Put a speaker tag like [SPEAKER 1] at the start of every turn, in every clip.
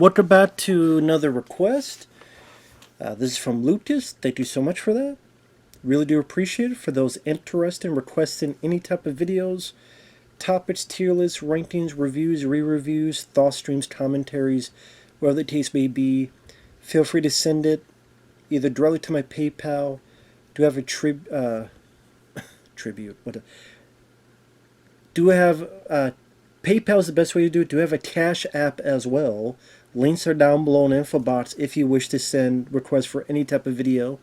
[SPEAKER 1] Welcome back to another request. This is from Lucas. Thank you so much for that. Really do appreciate it. For those interested in requesting any type of videos, topics, tier lists, rankings, reviews, re-reviews, thought streams, commentaries, whatever the case may be, feel free to send it either directly to my PayPal. Do have a tribute? Do have PayPal is the best way to do it. Do have a Cash App as well. Links are down below in the info box if you wish to send requests for any type of video,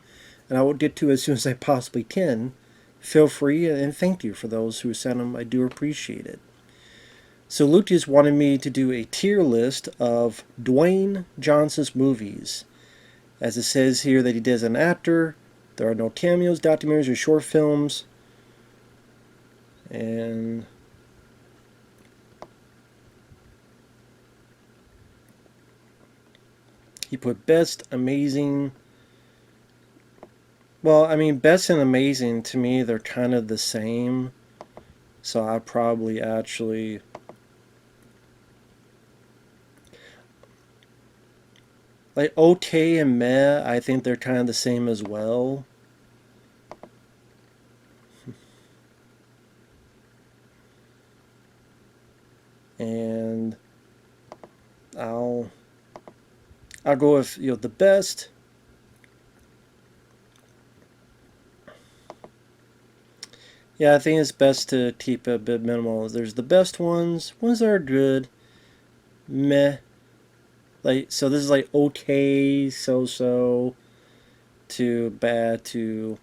[SPEAKER 1] and I will get to it as soon as I possibly can. Feel free, and thank you for those who sent them. I do appreciate it. So Lucas wanted me to do a tier list of Dwayne Johnson's movies. As it says here that he did as an actor, there are no cameos, documentaries, or short films. And he put best, amazing. Well, I mean, best and amazing, to me, they're kind of the same. So I'd probably actually... like, okay and meh, I think they're kind of the same as well. And I'll go with, the best. Yeah, I think it's best to keep it a bit minimal. There's the best ones that are good, meh. Like, so this is like okay, so, to bad, to...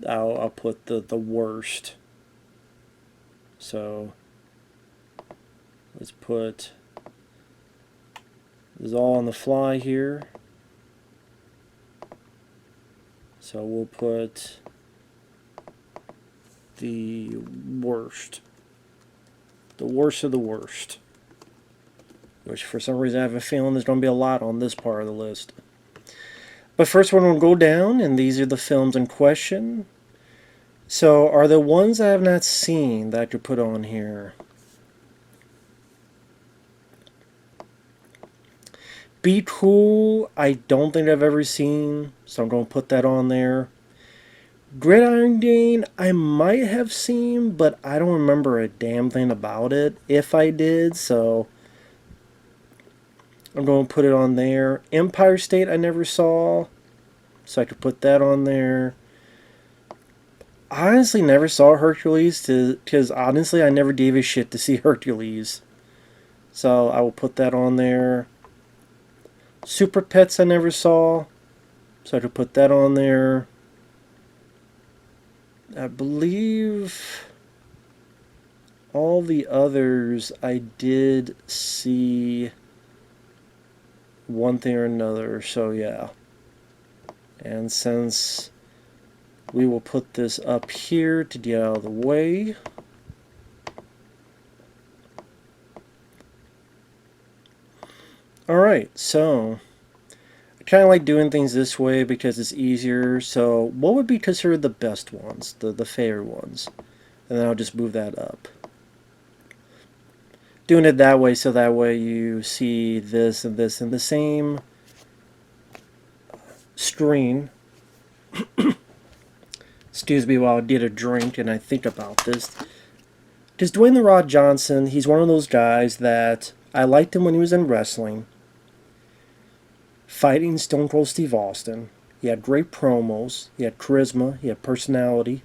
[SPEAKER 1] I'll put the worst. So let's put this is all on the fly here. So we'll put the worst. The worst of the worst. Which for some reason I have a feeling there's going to be a lot on this part of the list. But first one will go down, and these are the films in question. So are the ones I have not seen that I could put on here. Be Cool, I don't think I've ever seen, so I'm going to put that on there. Gridiron Gang, I might have seen, but I don't remember a damn thing about it, if I did, so I'm going to put it on there. Empire State, I never saw, so I could put that on there. I honestly never saw Hercules, because honestly I never gave a shit to see Hercules. So I will put that on there. Super Pets I never saw, so I could put that on there. I believe all the others I did see one thing or another, so yeah. And since we will put this up here to get out of the way. Alright, so I kind of like doing things this way because it's easier. So what would be considered the best ones, the favorite ones? And then I'll just move that up. Doing it that way, so that way you see this and this in the same screen. Excuse me while I get a drink and I think about this. Because Dwayne "The Rock" Johnson, he's one of those guys that I liked him when he was in wrestling. Fighting Stone Cold Steve Austin. He had great promos. He had charisma. He had personality.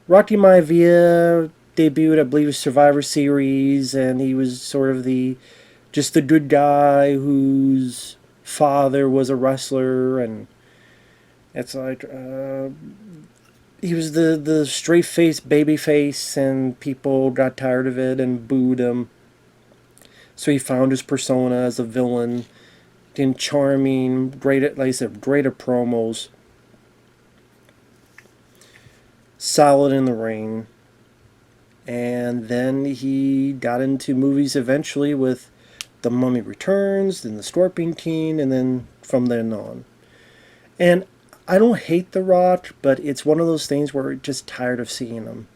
[SPEAKER 1] Rocky Maivia debuted, I believe, Survivor Series, and he was sort of just the good guy whose father was a wrestler, and it's like he was the straight face, baby face, and people got tired of it and booed him. So he found his persona as a villain. And charming, great at, like I said, great at promos. Solid in the ring. And then he got into movies eventually with The Mummy Returns, then The Scorpion King, and then from then on. And I don't hate The Rock, but it's one of those things where I'm just tired of seeing him.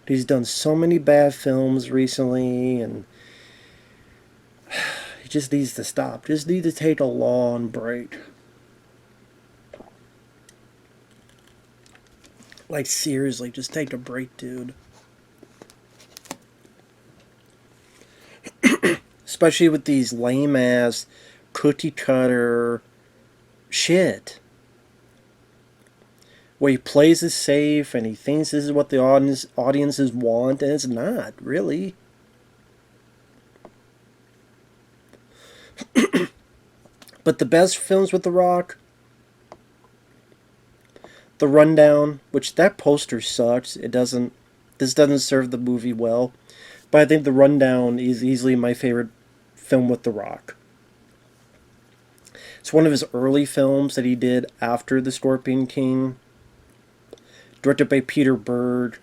[SPEAKER 1] He's done so many bad films recently, and he just needs to stop. Just need to take a long break. Like, seriously, just take a break, dude. Especially with these lame ass cookie cutter shit. Where he plays it safe and he thinks this is what the audiences want, and it's not, really. But the best films with The Rock, The Rundown, which that poster sucks. This doesn't serve the movie well. But I think The Rundown is easily my favorite film with The Rock. It's one of his early films that he did after The Scorpion King. Directed by Peter Berg.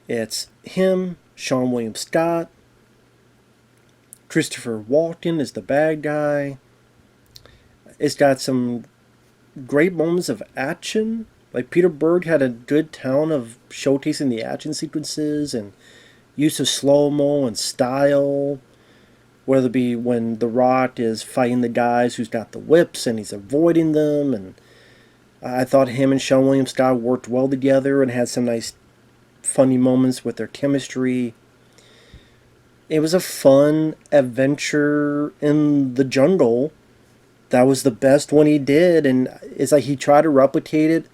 [SPEAKER 1] It's him, Sean William Scott. Christopher Walken is the bad guy. It's got some great moments of action. Like, Peter Berg had a good talent of showcasing the action sequences and use of slow-mo and style. Whether it be when The Rock is fighting the guys who's got the whips and he's avoiding them. And I thought him and Sean William Scott worked well together and had some nice funny moments with their chemistry. It was a fun adventure in the jungle. That was the best one he did, and it's like he tried to replicate it.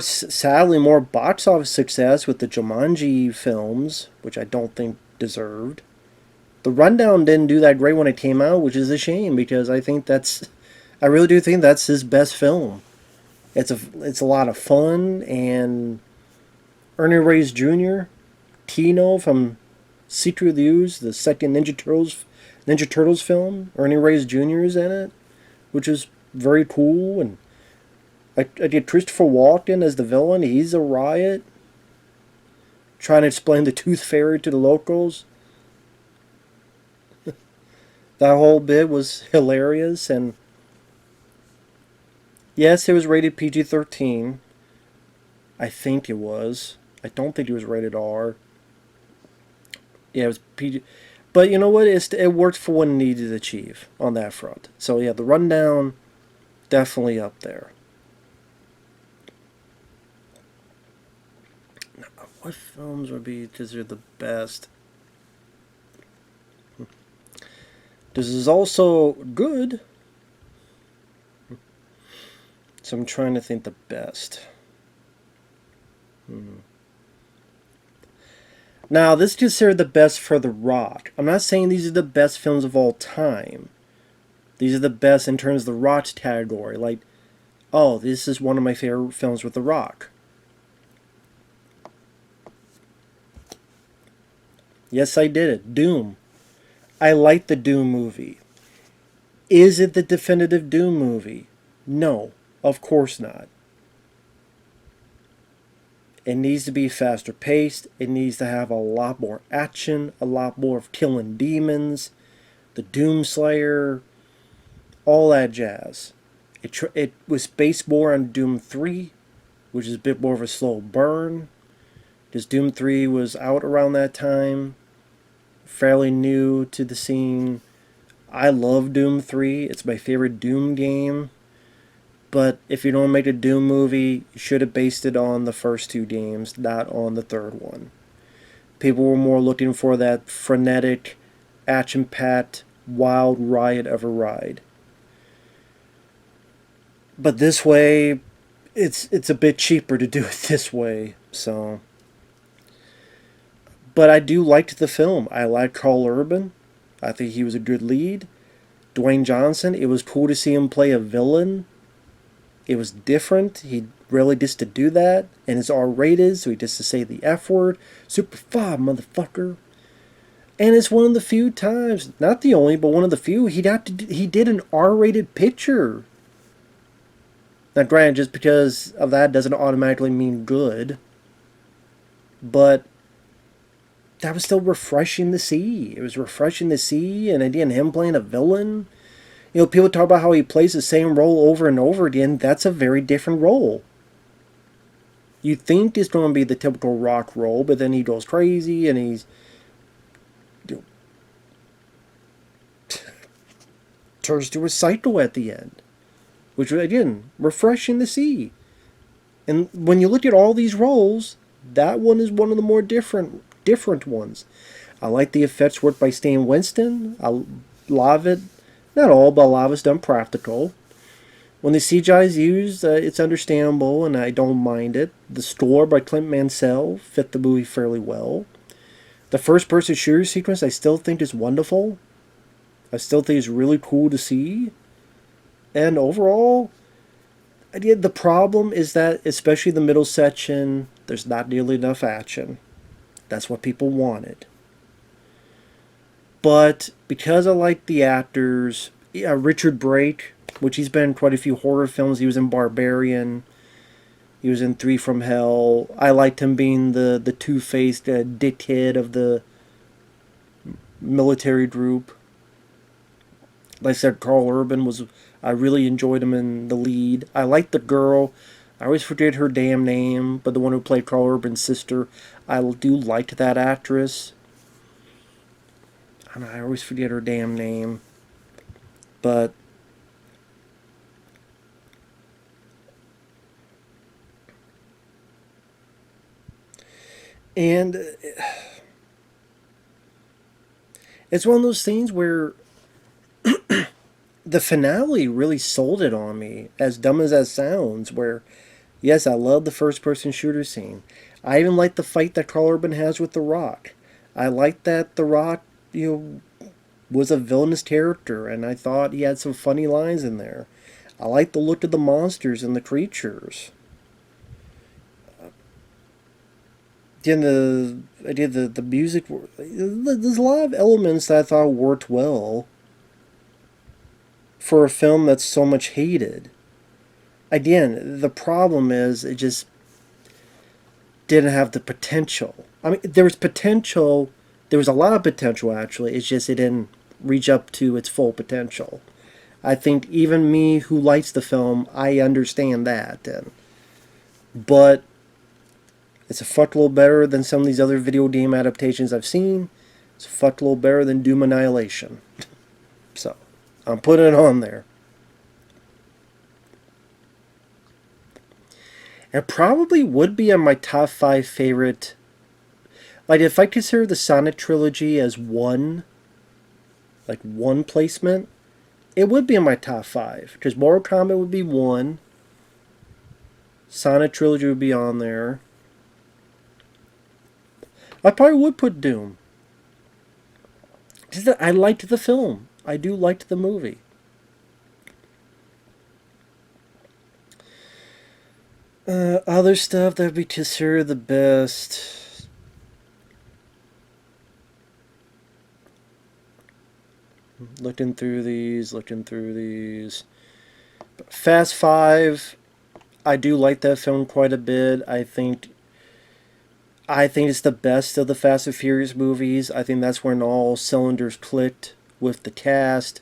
[SPEAKER 1] Sadly, more box office success with the Jumanji films, which I don't think deserved. The Rundown didn't do that great when it came out, which is a shame, because I really do think that's his best film. It's a lot of fun, and Ernie Reyes Jr., Tino from Secret of the Ooze, the second Ninja Turtles film, Ernie Reyes Jr. is in it, which is very cool. And I did Christopher Walken as the villain. He's a riot, trying to explain the Tooth Fairy to the locals. That whole bit was hilarious. And yes, it was rated PG-13. I think it was. I don't think it was rated R. Yeah, it was PG. But you know what? It worked for what it needed to achieve on that front. So yeah, The Rundown, definitely up there. Now, what films would be considered the best? This is also good. So I'm trying to think the best. Now, this is considered the best for The Rock. I'm not saying these are the best films of all time. These are the best in terms of The Rock's category. Like, oh, this is one of my favorite films with The Rock. Yes, I did it. Doom. I like the Doom movie. Is it the definitive Doom movie? No, of course not. It needs to be faster paced. It needs to have a lot more action, a lot more of killing demons, the Doom Slayer, all that jazz. It was based more on Doom 3, which is a bit more of a slow burn, because Doom 3 was out around that time, fairly new to the scene. I love Doom 3. It's my favorite Doom game. But if you don't make a Doom movie, you should have based it on the first two games, not on the third one. People were more looking for that frenetic, action-packed, wild riot of a ride. But this way, it's a bit cheaper to do it this way, so. But I do like the film. I like Carl Urban. I think he was a good lead. Dwayne Johnson, it was cool to see him play a villain. It was different. He really just to do that. And it's R-rated, so he just to say the F word. Super 5, motherfucker. And it's one of the few times, not the only, but one of the few, he did an R-rated picture. Now, granted, just because of that doesn't automatically mean good. But that was still refreshing to see. It was refreshing to see, and again, him playing a villain. You know, people talk about how he plays the same role over and over again. That's a very different role. You think it's going to be the typical rock role, but then he goes crazy and he's turns to a psycho at the end, which again refreshing to see. And when you look at all these roles, that one is one of the more different ones. I like the effects worked by Stan Winston. A lot of it, not all, but a lot of it's done practical. When the CGI is used, it's understandable and I don't mind it. The score by Clint Mansell fit the movie fairly well. The first person shooter sequence I still think is wonderful. I still think it's really cool to see. And overall, the problem is that, especially the middle section, there's not nearly enough action. That's what people wanted. But because I like the actors, Richard Brake, which he's been in quite a few horror films. He was in Barbarian. He was in Three from Hell. I liked him being the two-faced dickhead of the military group. Like I said, Carl Urban was... I really enjoyed him in the lead. I liked the girl. I always forget her damn name, but the one who played Carl Urban's sister, I do like that actress. I always forget her damn name. But... And it's one of those things where the finale really sold it on me, as dumb as that sounds, where, yes, I love the first-person shooter scene. I even like the fight that Carl Urban has with The Rock. I like that The Rock, was a villainous character, and I thought he had some funny lines in there. I like the look of the monsters and the creatures. The music. There's a lot of elements that I thought worked well for a film that's so much hated. Again, the problem is it just didn't have the potential. I mean, there was potential. There was a lot of potential, actually. It's just it didn't reach up to its full potential. I think even me, who likes the film, I understand that. But it's a fuckload better than some of these other video game adaptations I've seen. It's a fuckload better than Doom Annihilation. So, I'm putting it on there. It probably would be on my top 5 favorite. Like, if I consider the Sonic trilogy as one placement, it would be in my top 5. Because Mortal Kombat would be 1. Sonic trilogy would be on there. I probably would put Doom. I liked the film. I do like the movie. Other stuff that would be considered the best. Looking through these. Fast 5. I do like that film quite a bit. I think it's the best of the Fast and Furious movies. I think that's when all cylinders clicked with the cast.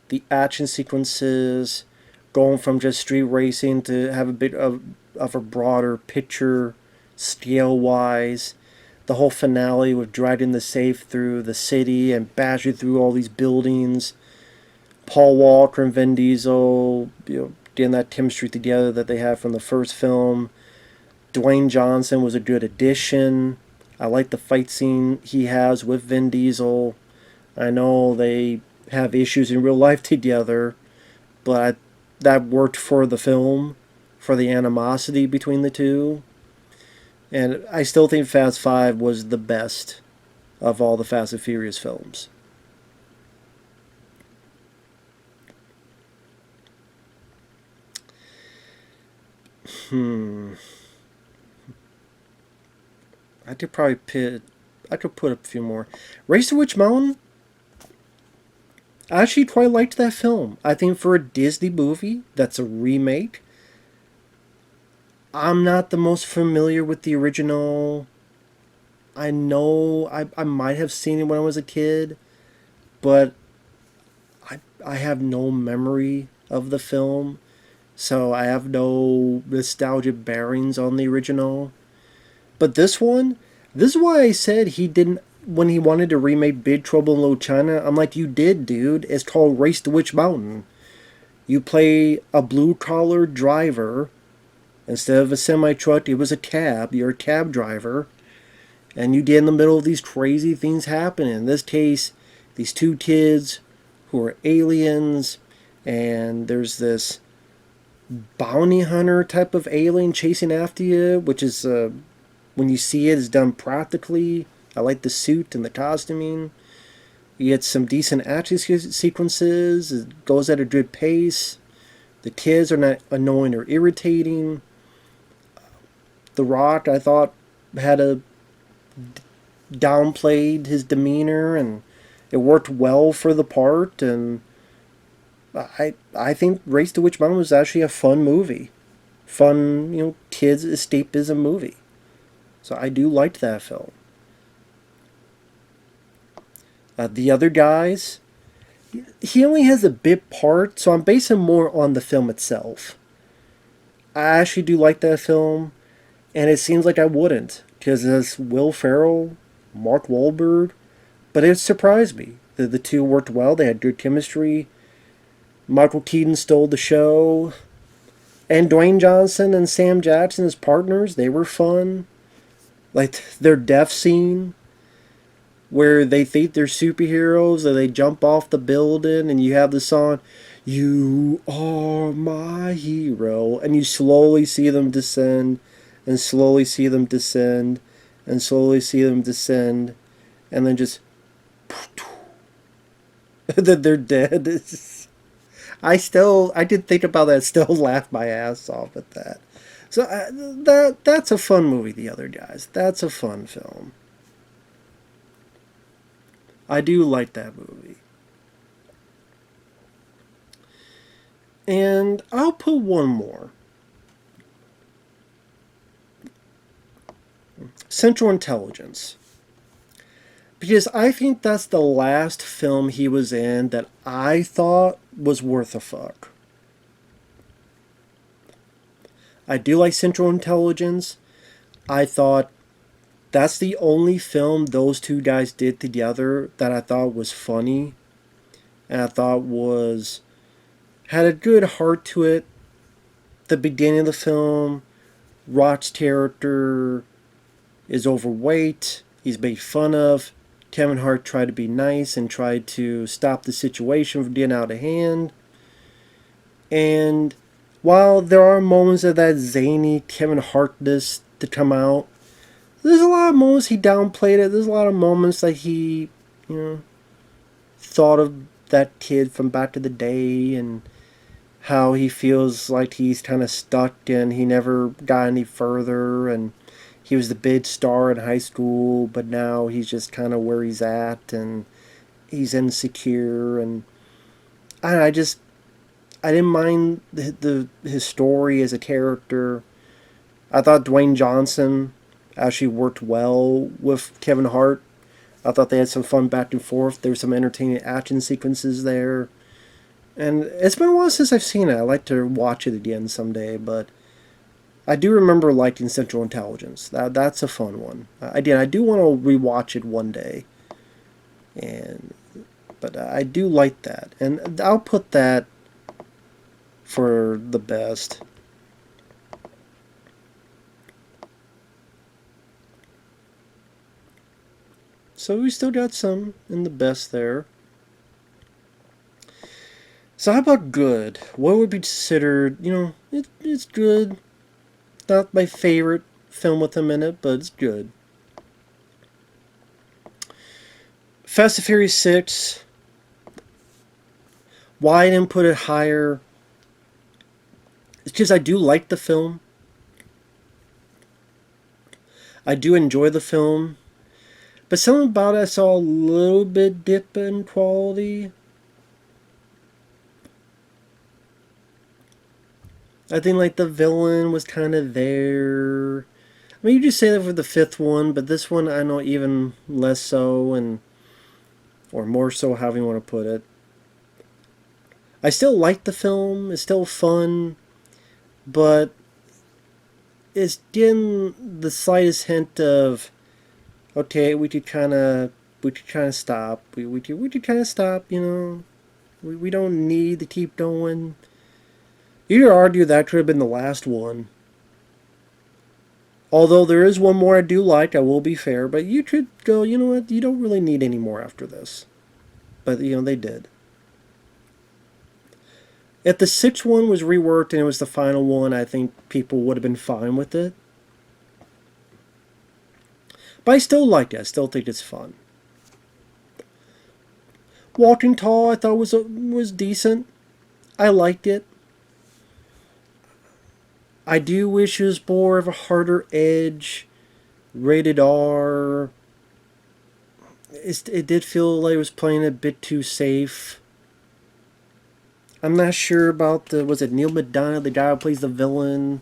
[SPEAKER 1] The action sequences, going from just street racing to have a bit of a broader picture, scale-wise. The whole finale with driving the safe through the city and bashing through all these buildings. Paul Walker and Vin Diesel, getting that chemistry together that they had from the first film. Dwayne Johnson was a good addition. I like the fight scene he has with Vin Diesel. I know they have issues in real life together, but that worked for the film, for the animosity between the two. And I still think Fast 5 was the best of all the Fast and Furious films. I could put a few more. Race to Witch Mountain? I actually quite liked that film. I think for a Disney movie that's a remake, I'm not the most familiar with the original. I know I might have seen it when I was a kid, but I have no memory of the film. so I have no nostalgic bearings on the original. But this one, this is why I said he didn't, when he wanted to remake Big Trouble in Little China. I'm like, you did, dude. It's called Race to Witch Mountain. You play a blue collar driver. Instead of a semi truck, it was a cab. You're a cab driver. And you get in the middle of these crazy things happening. In this case, these two kids who are aliens, and there's this bounty hunter type of alien chasing after you, which is, when you see it, is done practically. I like the suit and the costuming. You get some decent action sequences. It goes at a good pace. The kids are not annoying or irritating. The Rock, I thought, had a downplayed his demeanor, and it worked well for the part. And I think Race to Witch Mountain was actually a fun movie, fun kids escapism movie. So I do like that film. The other guys, he only has a bit part, so I'm basing more on the film itself. I actually do like that film, and it seems like I wouldn't, because it's Will Ferrell, Mark Wahlberg, but it surprised me. The two worked well, they had good chemistry. Michael Keaton stole the show, and Dwayne Johnson and Sam Jackson as partners, they were fun. Like their death scene, where they think they're superheroes and they jump off the building, and you have the song, "You Are My Hero," and you slowly see them descend, and slowly see them descend, and slowly see them descend, and then just that they're dead. I did think about that. Still laugh my ass off at that. So that's a fun movie. The Other Guys. That's a fun film. I do like that movie. And I'll put one more. Central Intelligence. Because I think that's the last film he was in that I thought was worth a fuck. I do like Central Intelligence. I thought that's the only film those two guys did together that I thought was funny. And I thought had a good heart to it. The beginning of the film, Rock's character is overweight. He's made fun of. Kevin Hart tried to be nice and tried to stop the situation from getting out of hand. And while there are moments of that zany Kevin Hartness to come out, there's a lot of moments he downplayed it. There's a lot of moments that he, thought of that kid from back in the day and how he feels like he's kind of stuck and he never got any further, and he was the big star in high school, but now he's just kind of where he's at, and he's insecure, and I didn't mind his story as a character. I thought Dwayne Johnson actually worked well with Kevin Hart. I thought they had some fun back and forth. There were some entertaining action sequences there. And it's been a while since I've seen it. I'd like to watch it again someday, but I do remember liking Central Intelligence. That's a fun one. I do want to rewatch it one day. But I do like that. And I'll put that for the best. So we still got some in the best there. So how about good? What would be considered, it's good. Not my favorite film with him in it, but it's good. Fast and Furious 6. Why I didn't put it higher? It's because I do like the film. I do enjoy the film. But something about it I saw a little bit dip in quality. I think like the villain was kind of there. I mean, you just say that for the fifth one, but this one I know even less so, or more so, however you want to put it. I still like the film. It's still fun. but it's getting the slightest hint of, okay, we could kind of stop. We could kind of stop. You know, we don't need to keep going. You could argue that could have been the last one. Although there is one more I do like, I will be fair. But you could go, you know what? You don't really need any more after this. But you know they did. If the sixth one was reworked and it was the final one, I think people would have been fine with it. But I still like it. I still think it's fun. Walking Tall, I thought was decent. I liked it. I do wish it was more of a harder edge, rated R. It did feel like it was playing a bit too safe. I'm not sure about the, was it Neil McDonough, the guy who plays the villain?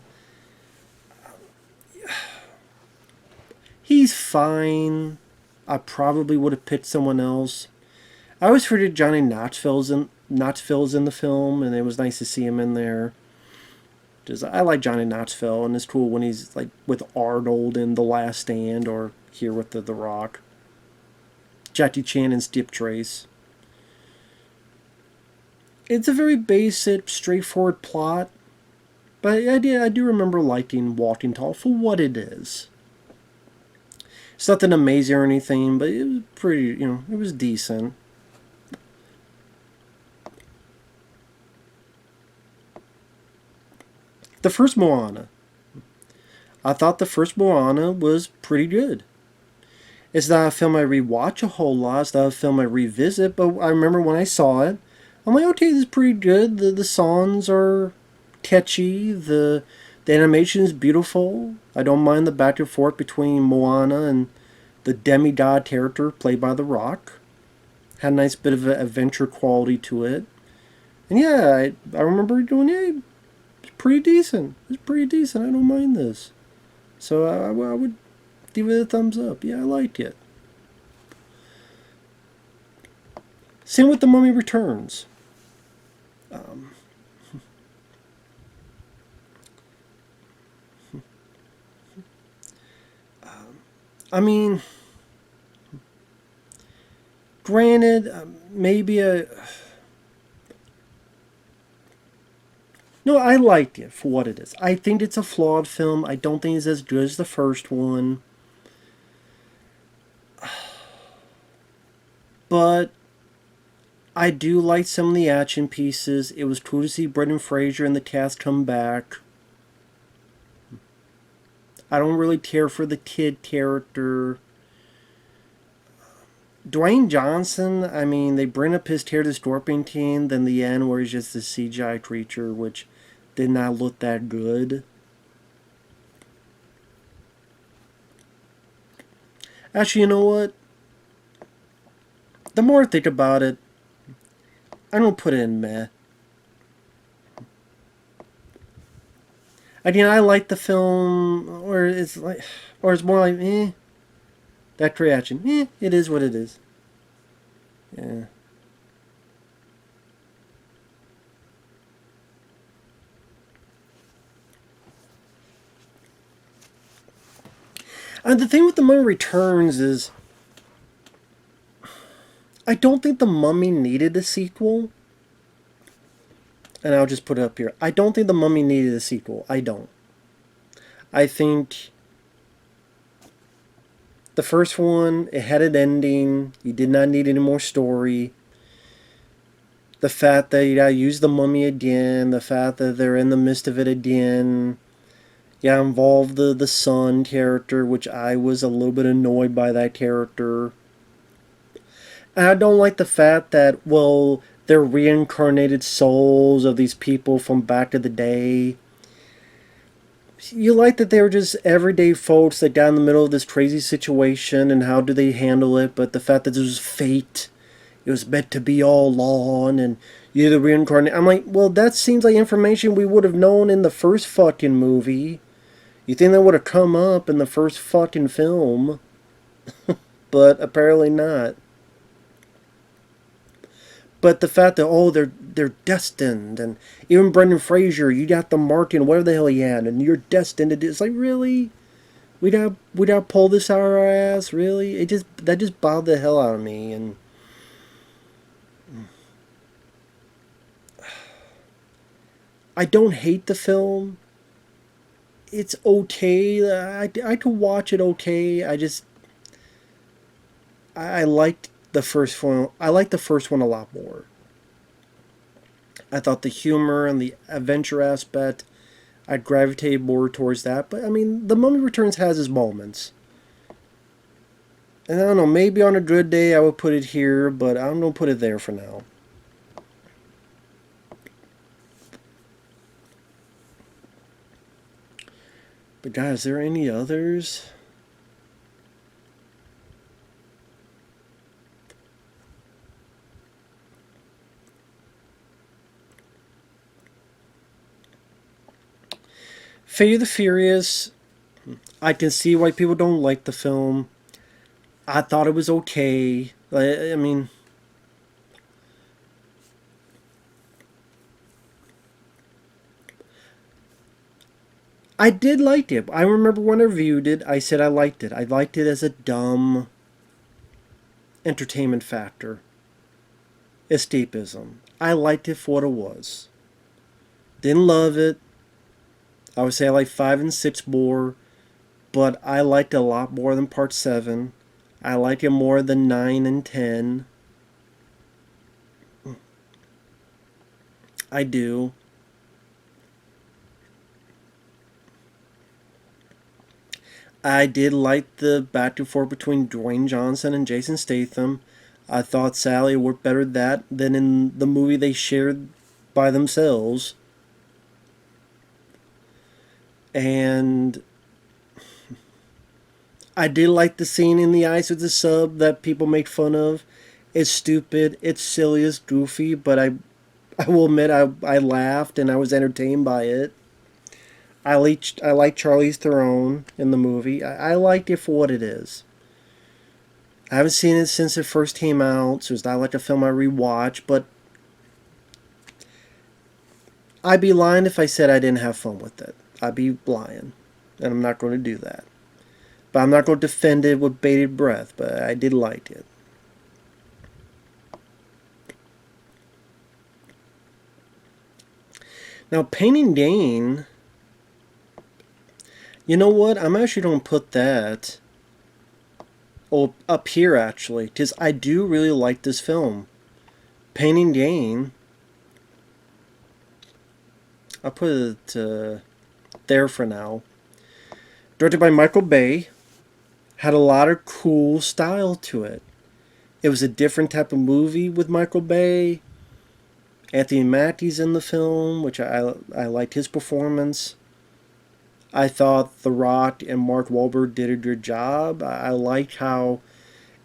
[SPEAKER 1] He's fine. I probably would have picked someone else. I always figured Johnny Knoxville's in the film, and it was nice to see him in there. Just, I like Johnny Knoxville, and it's cool when he's like with Arnold in The Last Stand or here with the Rock. Jackie Chan in Skip Trace. It's a very basic, straightforward plot, but I do remember liking Walking Tall for what it is. It's nothing amazing or anything, but it was pretty, you know, it was decent. The first Moana. I thought the first Moana was pretty good. It's not a film I rewatch a whole lot. It's not a film I revisit, but I remember when I saw it, I'm like, okay, this is pretty good. The songs are catchy. The animation is beautiful. I don't mind the back and forth between Moana and the demigod character played by The Rock. Had a nice bit of an adventure quality to it. And yeah, I remember doing, yeah, it's pretty decent. It's pretty decent. I don't mind this. So I would give it a thumbs up. Yeah, I liked it. Same with The Mummy Returns. Um, I mean, granted, maybe a. No, I liked it for what it is. I think it's a flawed film. I don't think it's as good as the first one. But I do like some of the action pieces. It was cool to see Brendan Fraser and the cast come back. I don't really care for the kid character. Dwayne Johnson, I mean, they bring up his tear to scorpion king, then the end where he's just a CGI creature, which did not look that good. Actually, you know what? The more I think about it, I don't put it in meh. I mean, I like the film, or it's more like, eh. That reaction, eh, it is what it is. Yeah. And the thing with The Mummy Returns is, I don't think The Mummy needed a sequel. And I'll just put it up here. I don't think The Mummy needed a sequel. I don't. I think the first one, it had an ending. You did not need any more story. The fact that you gotta use the mummy again, the fact that they're in the midst of it again. Yeah, involved the son character, which I was a little bit annoyed by that character. And I don't like the fact that, well, they're reincarnated souls of these people from back in the day. You like that they were just everyday folks that got in the middle of this crazy situation and how do they handle it, but the fact that this was fate, it was meant to be all along, and you're the reincarnate. I'm like, well, that seems like information we would have known in the first fucking movie. You think that would have come up in the first fucking film, but apparently not. But the fact that, oh, they're destined, and even Brendan Fraser, you got the Martin, whatever the hell he had, and you're destined to do. It's like, really, we gotta pull this out of our ass, really. That just bothered the hell out of me. And I don't hate the film. It's okay. I could watch it okay. I liked the first one. I liked the first one a lot more. I thought the humor and the adventure aspect, I gravitated more towards that. But I mean, The Mummy Returns has its moments. And I don't know, maybe on a good day I would put it here, but I'm gonna put it there for now. But guys, are there any others? Fate of the Furious, I can see why people don't like the film. I thought it was okay. I mean, I did like it. I remember when I reviewed it, I said I liked it. I liked it as a dumb entertainment factor, escapism. I liked it for what it was. Didn't love it. I would say I like 5 and 6 more, but I liked it a lot more than Part 7. I like it more than 9 and 10. I do. I did like the back and forth between Dwayne Johnson and Jason Statham. I thought Sally worked better that than in the movie they shared by themselves. And I did like the scene in the ice with the sub that people make fun of. It's stupid, it's silly, it's goofy, but I will admit I laughed and I was entertained by it. I like Charlize Theron in the movie. I liked it for what it is. I haven't seen it since it first came out, so it's not like a film I rewatch, but I'd be lying if I said I didn't have fun with it. I'd be lying, and I'm not going to do that. But I'm not going to defend it with bated breath, but I did like it. Now, Pain and Gain, you know what? I'm actually going to put that up here, actually, because I do really like this film. Pain and Gain, I'll put it there for now. Directed by Michael Bay, had a lot of cool style to it. It was a different type of movie with Michael Bay. Anthony Mackie's in the film, which I liked his performance. I thought The Rock and Mark Wahlberg did a good job. I liked how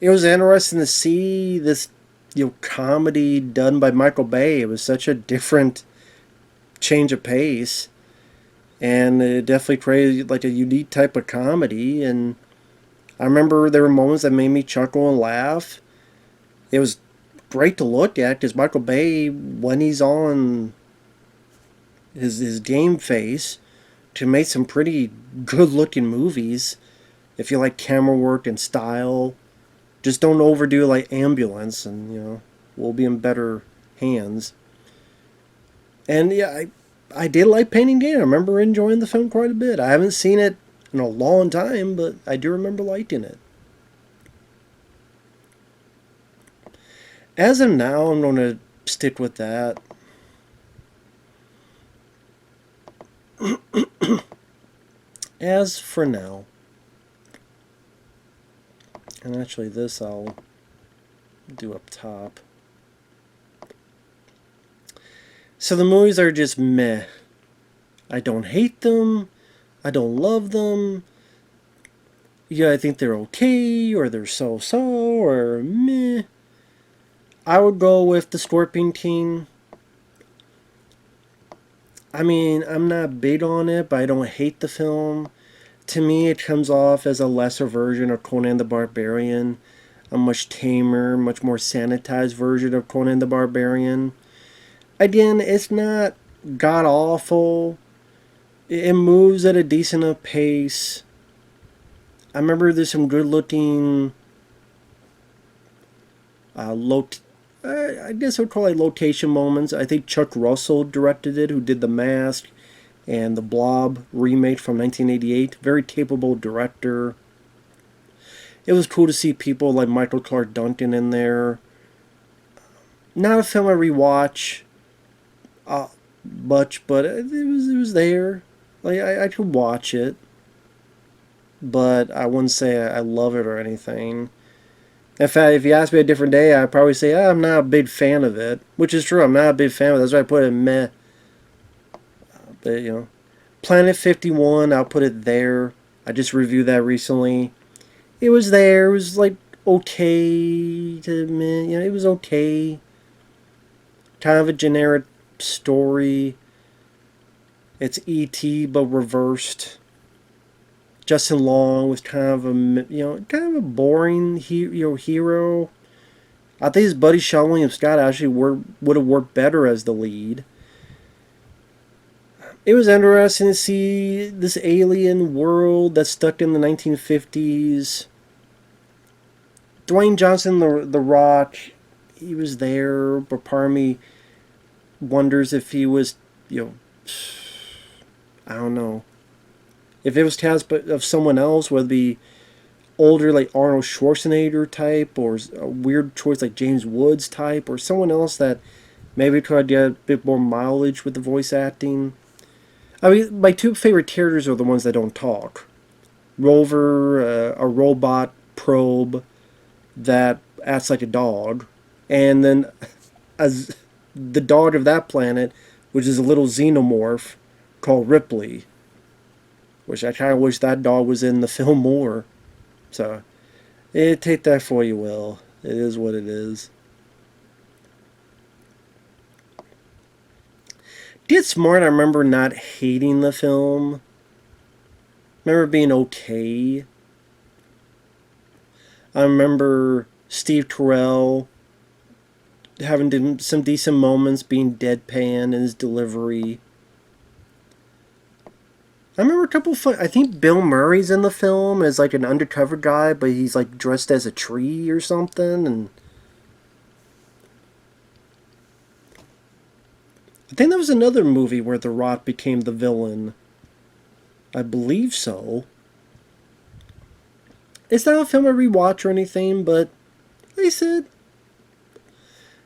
[SPEAKER 1] it was interesting to see this, comedy done by Michael Bay. It was such a different change of pace, and it definitely created like a unique type of comedy. And I remember there were moments that made me chuckle and laugh. It was great to look at because Michael Bay, when he's on his game face, to make some pretty good looking movies. If you like camera work and style, just don't overdo like Ambulance, and we'll be in better hands. And yeah, I did like Painting Gain. I remember enjoying the film quite a bit. I haven't seen it in a long time, but I do remember liking it. As of now, I'm going to stick with that. As for now, and actually this I'll do up top. So the movies are just meh. I don't hate them. I don't love them. Yeah, I think they're okay, or they're so-so, or meh. I would go with The Scorpion King. I mean, I'm not big on it, but I don't hate the film. To me, it comes off as a lesser version of Conan the Barbarian. a much tamer, much more sanitized version of Conan the Barbarian. Again, it's not god awful. It moves at a decent enough pace. I remember there's some good looking I guess I would call it location moments. I think Chuck Russell directed it, who did The Mask and The Blob remake from 1988. Very capable director. It was cool to see people like Michael Clark Duncan in there. Not a film I rewatch much, but it was there. Like I could watch it, but I wouldn't say I love it or anything. In fact, if you ask me a different day, I'd probably say I'm not a big fan of it, which is true. I'm not a big fan of it. That's why I put it in meh. But Planet 51, I'll put it there. I just reviewed that recently. It was there. It was like okay to me. It was okay. Kind of a generic story. It's E.T. but reversed. Justin Long was kind of a boring hero. I think his buddy Sean William Scott actually would have worked better as the lead. It was interesting to see this alien world that's stuck in the 1950s. Dwayne Johnson, the Rock, he was there, but part of me wonders if he was, I don't know. If it was cast of someone else, whether it be older like Arnold Schwarzenegger type, or a weird choice like James Woods type, or someone else that maybe tried to get a bit more mileage with the voice acting. I mean, my two favorite characters are the ones that don't talk. Rover, a robot probe that acts like a dog, and then as the dog of that planet, which is a little xenomorph called Ripley, which I kind of wish that dog was in the film more. So, take that for you will. It is what it is. Get Smart, I remember not hating the film. I remember being okay. I remember Steve Carell having some decent moments, being deadpan in his delivery. I remember a couple of I think Bill Murray's in the film as like an undercover guy, but he's like dressed as a tree or something, and I think there was another movie where The Rock became the villain. I believe so. It's not a film I rewatch or anything, but like I said,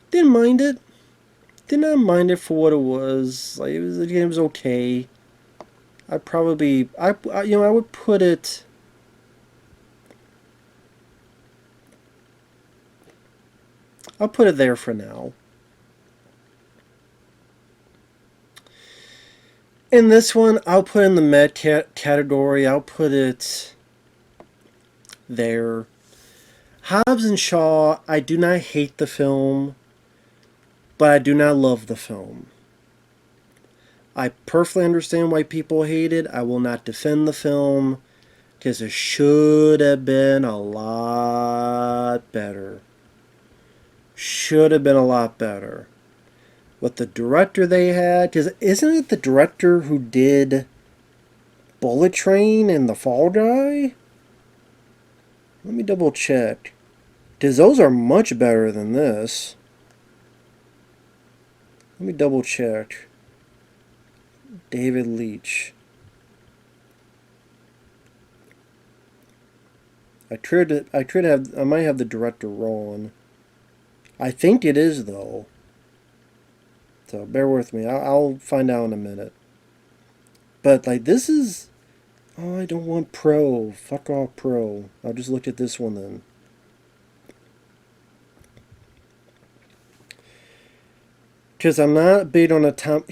[SPEAKER 1] didn't mind it. Did not mind it for what it was. Like it was okay. I would put it. I'll put it there for now. In this one, I'll put in the med category. I'll put it there. Hobbs and Shaw, I do not hate the film, but I do not love the film. I perfectly understand why people hate it. I will not defend the film because it should have been a lot better. Should have been a lot better. With the director they had, because isn't it the director who did Bullet Train and The Fall Guy? Let me double check. Because those are much better than this. Let me double check. David Leitch. I might have the director wrong. I think it is though. So bear with me. I'll find out in a minute. But like this is, I don't want Pro. Fuck off Pro. I'll just look at this one then. Because I'm not big on a time.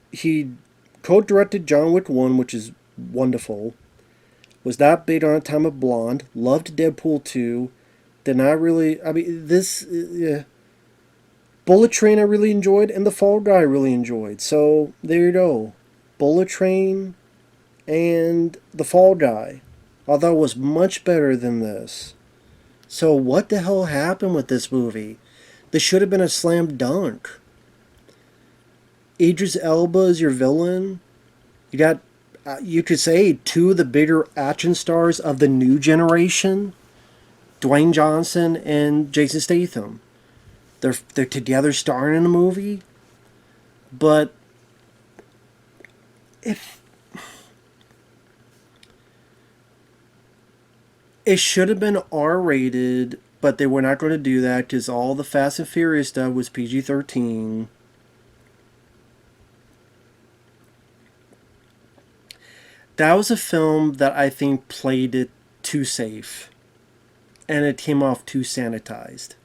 [SPEAKER 1] He co-directed John Wick 1, which is wonderful. Was not big on Atomic Blonde. Loved Deadpool 2. Did not really... Bullet Train I really enjoyed, and The Fall Guy I really enjoyed. So, there you go. Bullet Train and The Fall Guy. Although it was much better than this. So what the hell happened with this movie? This should have been a slam dunk. Idris Elba is your villain. You got, you could say, two of the bigger action stars of the new generation, Dwayne Johnson and Jason Statham. They're together starring in a movie, but if it should have been R-rated, but they were not going to do that because all the Fast and Furious stuff was PG-13. That was a film that I think played it too safe, and it came off too sanitized.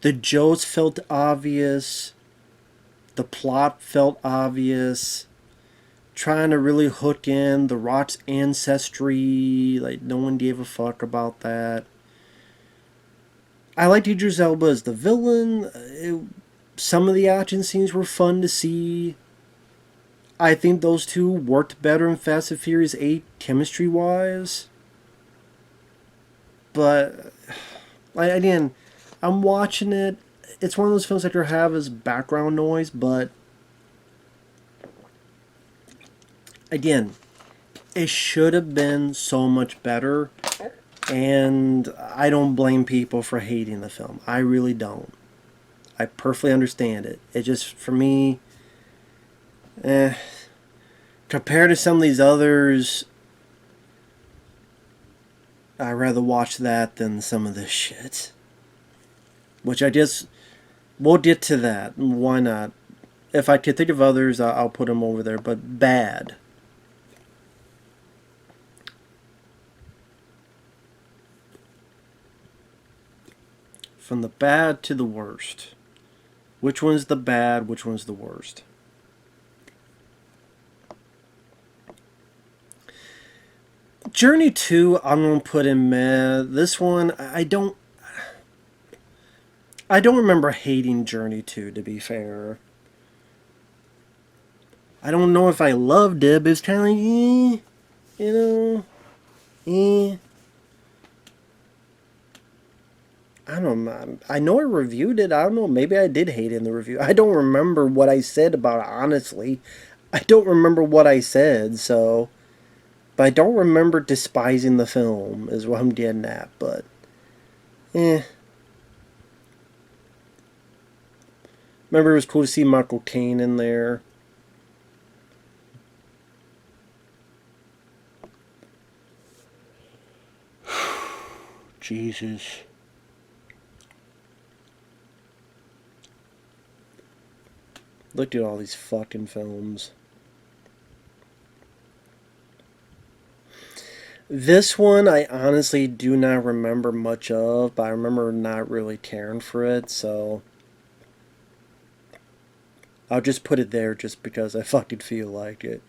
[SPEAKER 1] The jokes felt obvious. The plot felt obvious. Trying to really hook in The Rock's ancestry, like no one gave a fuck about that. I liked Idris Elba as the villain. Some of the action scenes were fun to see. I think those two worked better in Fast and Furious 8 chemistry wise. But again, I'm watching it. It's one of those films that you have as background noise, but again, it should have been so much better. And I don't blame people for hating the film. I really don't. I perfectly understand it. It just, for me, compared to some of these others, I'd rather watch that than some of this shit. Which I just, we'll get to that. Why not? If I could think of others, I'll put them over there. But bad. From the bad to the worst. Which one's the bad? Which one's the worst? Journey 2, I'm going to put in meh. This one, I don't remember hating Journey 2, to be fair. I don't know if I loved it, but it's kind of like, I don't know. I know I reviewed it. I don't know. Maybe I did hate it in the review. I don't remember what I said about it, honestly. I don't remember what I said, so. But I don't remember despising the film, is what I'm getting at. But, Remember, it was cool to see Michael Caine in there. Jesus. Look at all these fucking films. This one I honestly do not remember much of, but I remember not really caring for it, so I'll just put it there just because I fucking feel like it.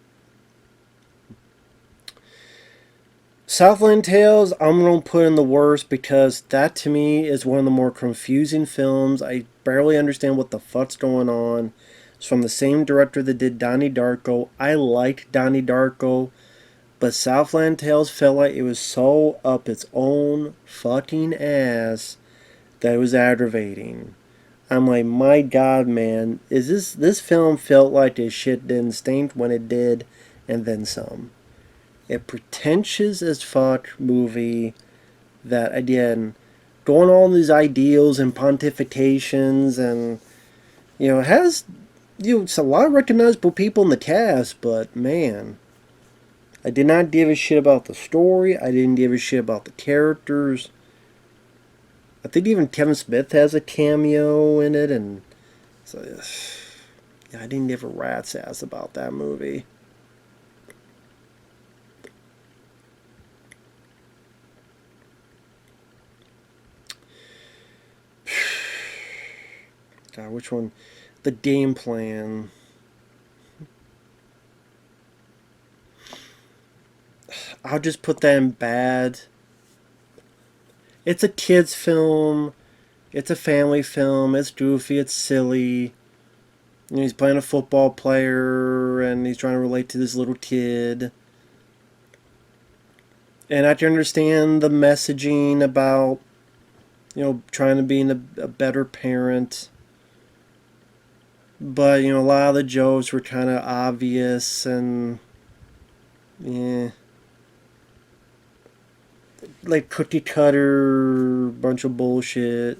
[SPEAKER 1] Southland Tales, I'm going to put in the worst because that to me is one of the more confusing films. I barely understand what the fuck's going on. It's from the same director that did Donnie Darko. I liked Donnie Darko, but Southland Tales felt like it was so up its own fucking ass that it was aggravating. I'm like, my god, man, is this film felt like this shit didn't stink when it did, and then some. A pretentious as fuck movie that, again, going on these ideals and pontifications and, has, it's a lot of recognizable people in the cast, but, man, I did not give a shit about the story. I didn't give a shit about the characters. I think even Kevin Smith has a cameo in it, and so, yeah, I didn't give a rat's ass about that movie. God, which one? The Game Plan. I'll just put that in bad. It's a kid's film. It's a family film. It's goofy. It's silly. He's playing a football player, and he's trying to relate to this little kid. And I can understand the messaging about, trying to be a better parent. But, a lot of the jokes were kind of obvious and, yeah, like cookie cutter, bunch of bullshit.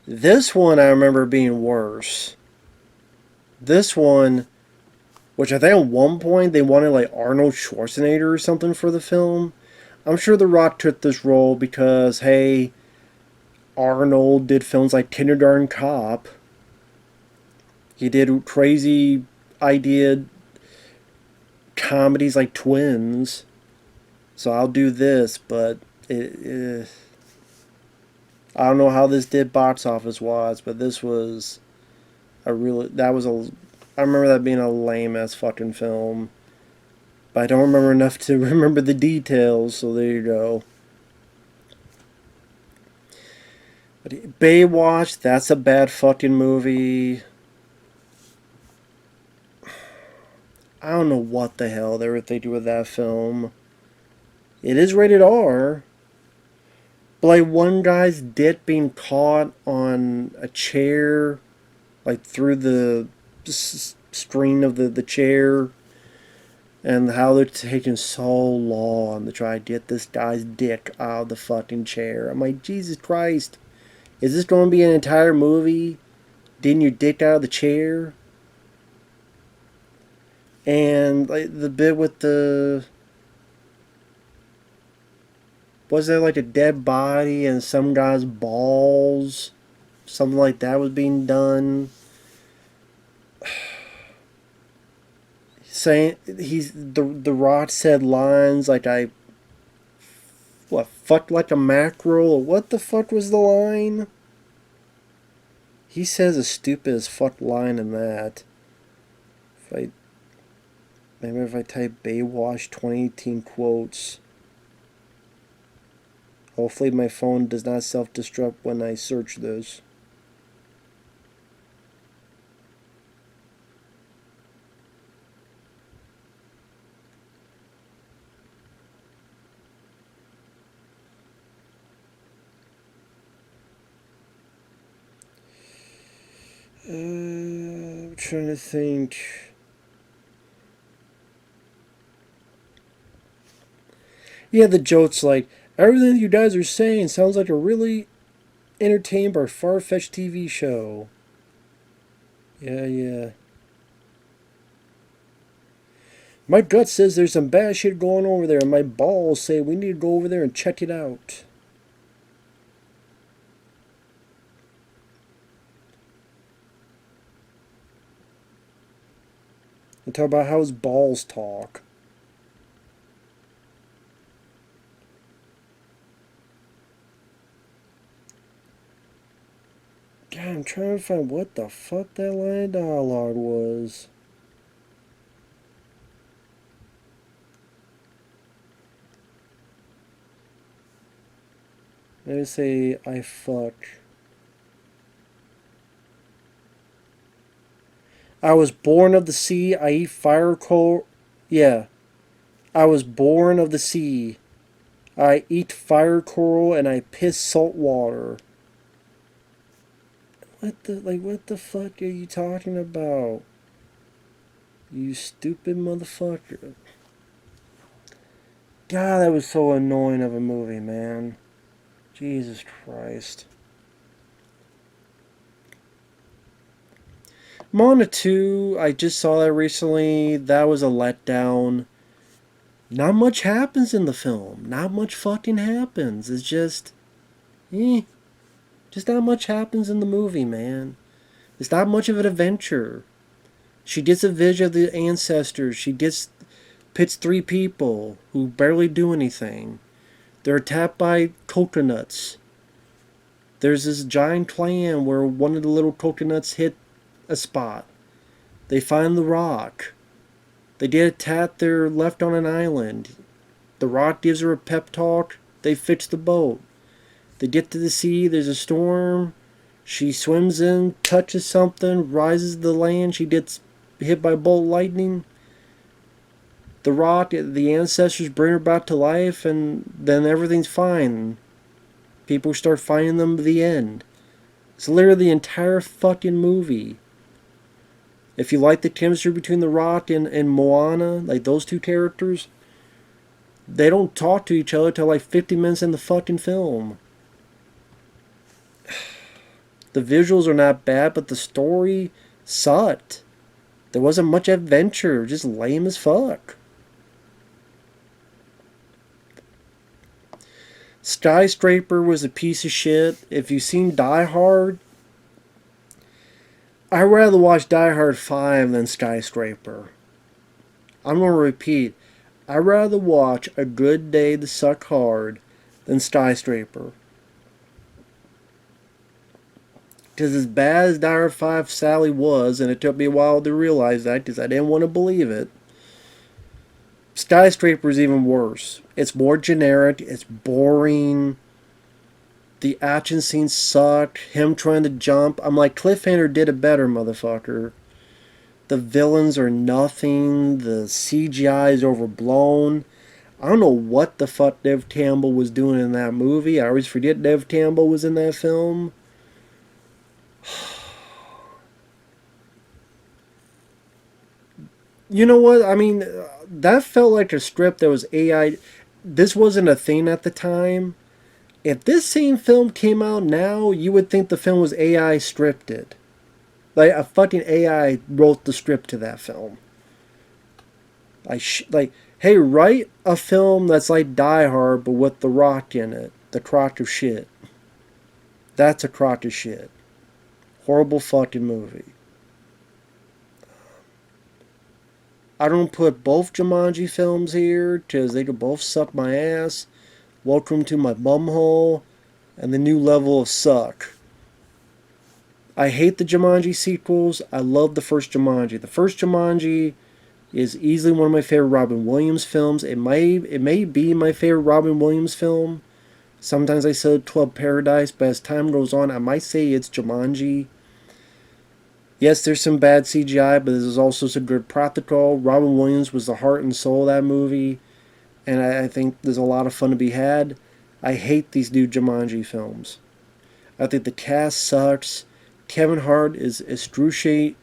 [SPEAKER 1] This one I remember being worse. This one, which I think at one point they wanted like Arnold Schwarzenegger or something for the film. I'm sure The Rock took this role because, hey, Arnold did films like Kindergarten Cop. He did crazy idea comedies like Twins. So I'll do this, but I don't know how this did box office wise, but this was I remember that being a lame ass fucking film. But I don't remember enough to remember the details, so there you go. But Baywatch, that's a bad fucking movie. I don't know what the hell they were thinking with that film. It is rated R. But like one guy's dick being caught on a chair, like through the screen of the chair, and how they're taking so long to try to get this guy's dick out of the fucking chair. I'm like, Jesus Christ. Is this going to be an entire movie? Getting your dick out of the chair? And like the bit with the, was there like a dead body and some guy's balls? Something like that was being done. Saying the Rock said lines like fucked like a mackerel, or what the fuck was the line? He says a stupid as fuck line in that. If I Maybe if I type Baywatch 2018 quotes. Hopefully my phone does not self-destruct when I search this. I'm trying to think. Yeah, the jokes like, everything you guys are saying sounds like a really entertained but far-fetched TV show. Yeah, yeah. My gut says there's some bad shit going over there, and my balls say we need to go over there and check it out. And talk about how his balls talk. God, I'm trying to find what the fuck that line of dialogue was. Let me say I fuck. I was born of the sea. I eat fire coal. Yeah. I was born of the sea. I eat fire coral and I piss salt water. What the fuck are you talking about? You stupid motherfucker. God, that was so annoying of a movie, man. Jesus Christ. Mona 2, I just saw that recently. That was a letdown. Not much happens in the film. Not much fucking happens. It's just, eh. Just not much happens in the movie, man. It's not much of an adventure. She gets a vision of the ancestors. She pits three people who barely do anything. They're attacked by coconuts. There's this giant clan where one of the little coconuts hit a spot. They find the rock. They get attacked. They're left on an island. The rock gives her a pep talk. They fix the boat. They get to the sea. There's a storm. She swims in, touches something, rises to the land. She gets hit by bolt lightning. The Rock, the ancestors bring her back to life, and then everything's fine. People start finding them at the end. It's literally the entire fucking movie. If you like the chemistry between The Rock and Moana, like those two characters, they don't talk to each other till like 50 minutes in the fucking film. The visuals are not bad, but the story sucked. There wasn't much adventure, just lame as fuck. Skyscraper was a piece of shit. If you've seen Die Hard, I'd rather watch Die Hard 5 than Skyscraper. I'm going to repeat. I'd rather watch A Good Day to Suck Hard than Skyscraper. Because as bad as Die Hard 5 Sally was, and it took me a while to realize that because I didn't want to believe it, Skyscraper is even worse. It's more generic, it's boring, the action scenes suck, him trying to jump. I'm like, Cliffhanger did it better, motherfucker. The villains are nothing, the CGI is overblown. I don't know what the fuck Dev Campbell was doing in that movie. I always forget Dev Campbell was in that film. You know what? I mean, that felt like a script that was AI. This wasn't a thing at the time. If this same film came out now, you would think the film was AI scripted. Like a fucking AI wrote the script to that film. Like, hey, write a film that's like Die Hard, but with The Rock in it. The crock of shit. That's a crock of shit. Horrible fucking movie. I don't put both Jumanji films here because they could both suck my ass. Welcome to my bumhole and the new level of suck. I hate the Jumanji sequels. I love the first Jumanji. The first Jumanji is easily one of my favorite Robin Williams films. It may be my favorite Robin Williams film. Sometimes I said Club Paradise, but as time goes on, I might say it's Jumanji. Yes, there's some bad CGI, but there's also some good practical. Robin Williams was the heart and soul of that movie, and I think there's a lot of fun to be had. I hate these new Jumanji films. I think the cast sucks. Kevin Hart is excruciating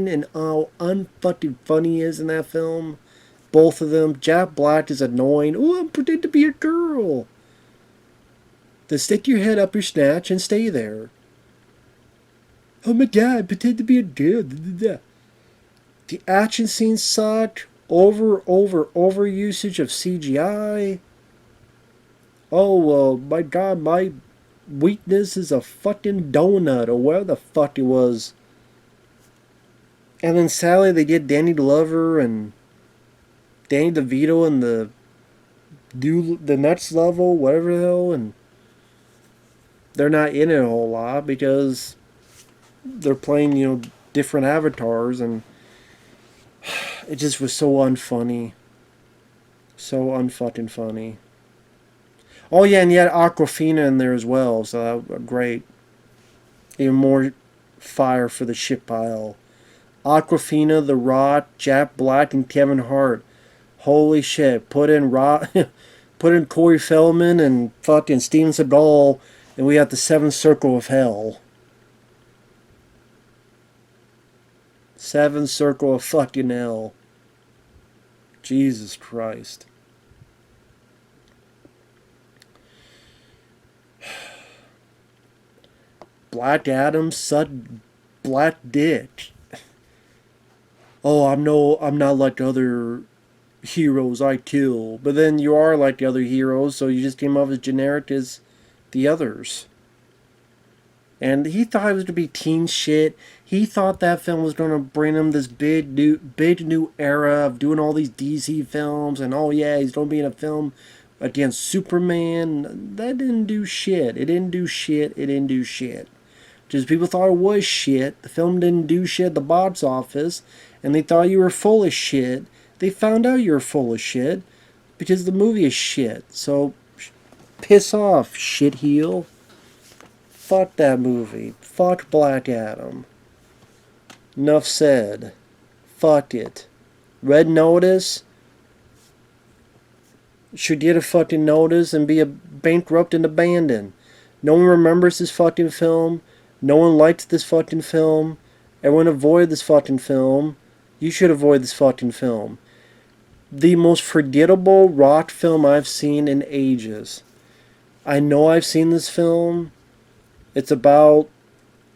[SPEAKER 1] and how unfucking funny he is in that film. Both of them. Jack Black is annoying. Oh, I'm pretending to be a girl. Then stick your head up your snatch and stay there. Oh my god, pretend to be a girl. The action scenes suck. Over usage of CGI. Oh, my god, my weakness is a fucking donut, or where the fuck it was. And then sadly, they get Danny Glover and Danny DeVito in the next level, whatever the hell, and they're not in it a whole lot because they're playing, different avatars, and it just was so unfunny. So unfucking funny. Oh yeah, and you had Aquafina in there as well, so that was great. Even more fire for the shit pile. Aquafina, The Rock, Jack Black, and Kevin Hart. Holy shit! Put in Corey Feldman and fucking Steven Seagal, and we got the Seventh Circle of Hell. Seventh Circle of fucking hell. Jesus Christ. Black Adam sucked black dick. Oh, I'm not like other heroes I kill. But then you are like the other heroes, so you just came off as generic as the others. And he thought it was going to be teen shit. He thought that film was going to bring him this big new era of doing all these DC films. And oh yeah, he's going to be in a film against Superman. That didn't do shit. It didn't do shit. Just people thought it was shit. The film didn't do shit at the box office. And they thought you were full of shit. They found out you were full of shit. Because the movie is shit. So, piss off, shitheel. Fuck that movie. Fuck Black Adam. Enough said. Fuck it. Red Notice should get a fucking notice and be a bankrupt and abandoned. No one remembers this fucking film. No one liked this fucking film. Everyone avoided this fucking film. You should avoid this fucking film. The most forgettable rock film I've seen in ages. I know I've seen this film. It's about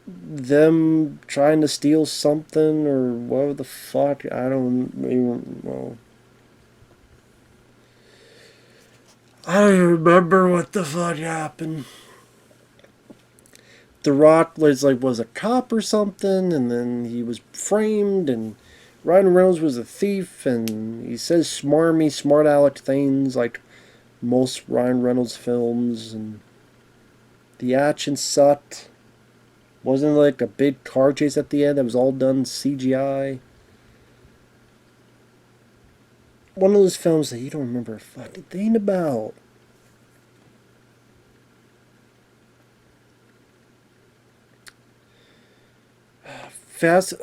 [SPEAKER 1] them trying to steal something or whatever the fuck. I don't even know. I don't remember what the fuck happened. The Rock was a cop or something, and then he was framed, and Ryan Reynolds was a thief, and he says smarmy, smart aleck things like most Ryan Reynolds films, and the action sucked. Wasn't like a big car chase at the end that was all done CGI. One of those films that you don't remember a fucking thing about. Fast.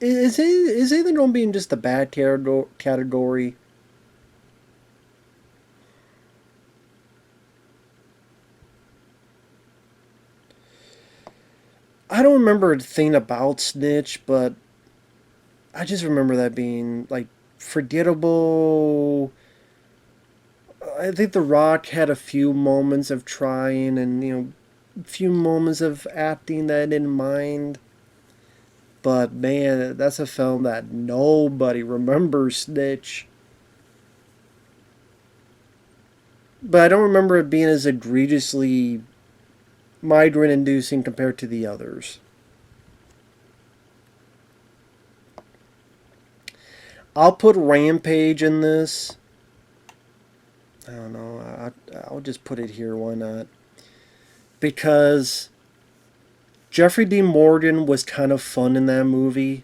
[SPEAKER 1] Is anything going to be in just the bad category? I don't remember a thing about Snitch, but I just remember that being like forgettable. I think The Rock had a few moments of trying and, a few moments of acting that I didn't mind. But man, that's a film that nobody remembers, Snitch. But I don't remember it being as egregiously migraine inducing compared to the others. I'll put Rampage in this. I don't know. I'll just put it here. Why not? Because Jeffrey Dean Morgan was kind of fun in that movie.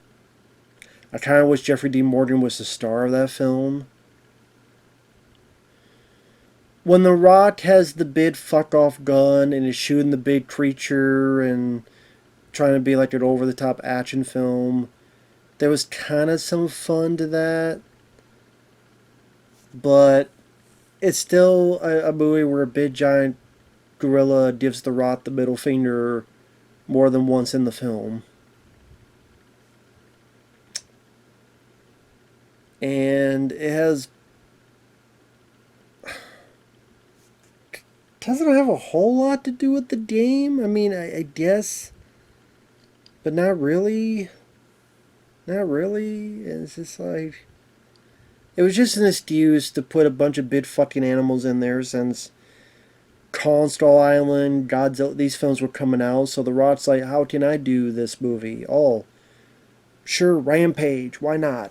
[SPEAKER 1] I kind of wish Jeffrey Dean Morgan was the star of that film. When The Rock has the big fuck off gun and is shooting the big creature and trying to be like an over the top action film, there was kind of some fun to that. But it's still a movie where a big giant gorilla gives The Rock the middle finger more than once in the film. And it doesn't have a whole lot to do with the game. I mean, I guess, but not really. Not really. It's just like, it was just an excuse to put a bunch of big fucking animals in there since Kong Skull Island, Godzilla, these films were coming out. So The Rock's like, how can I do this movie? Oh, sure, Rampage. Why not?